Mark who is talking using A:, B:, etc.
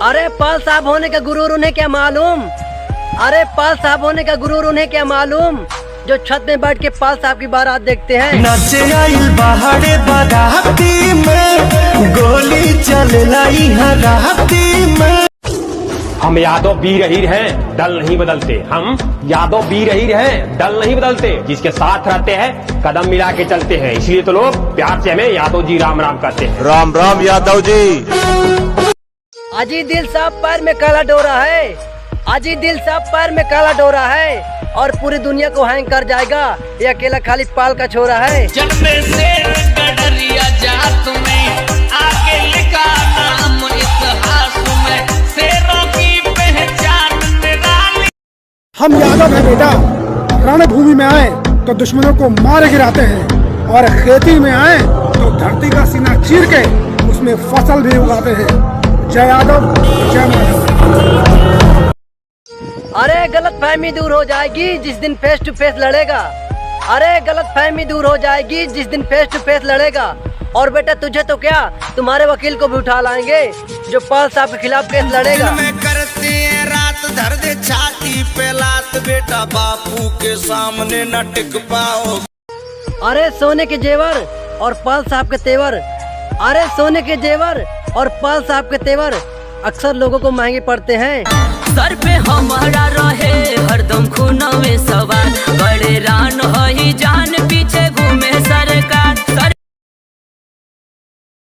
A: अरे पाल साहब होने का गुरूर उन्हें क्या मालूम। अरे पाल साहब होने का गुरूर उन्हें क्या मालूम, जो छत में बैठ के पाल साहब की बारात देखते हैं।
B: नचे आइल बहारे बाराती में, गोली चल लाई राती में।
C: हम यादव वीर हीर हैं, दल नहीं बदलते। हम यादव वीर हीर हैं, दल नहीं बदलते। जिसके साथ रहते हैं कदम मिला के चलते हैं, इसलिए तो लोग प्यार से हमें यादव जी राम राम कहते हैं।
D: राम राम यादव जी।
A: अजी दिल साहब पैर में काला डोरा है, अजी दिल साहब पैर में काला डोरा है, और पूरी दुनिया को हैंग कर जाएगा ये अकेला खाली पाल का छोरा है।
E: जन्मे से गडरिया जात में आगे लिखा नाम इतिहास में, शेरों की पहचान निराली।
F: हम यादव है बेटा, रणभूमि में आए तो दुश्मनों को मार गिराते हैं, और खेती में आए तो धरती का सीना चीर के उसमें फसल भी उगाते हैं। जय यादव, जय माधव।
A: अरे गलत फहमी दूर हो जाएगी जिस दिन फेस टू फेस लड़ेगा। अरे गलत फहमी दूर हो जाएगी जिस दिन फेस टू फेस लड़ेगा। और बेटा तुझे तो क्या, तुम्हारे वकील को भी उठा लाएंगे जो पाल साहब के खिलाफ केस लड़ेगा।
B: करते हैं रात धर दे छाती पे लात, बेटा बापू के सामने न टिक पाओ।
A: अरे सोने के जेवर और पाल साहब के तेवर, अरे सोने के जेवर और पाल साहब के तेवर अक्सर लोगों को महंगे पड़ते हैं।
G: सर पे हमारा रहे हरदम खून में सवार, बड़े रान हो ही जान पीछे घूमे सरकार।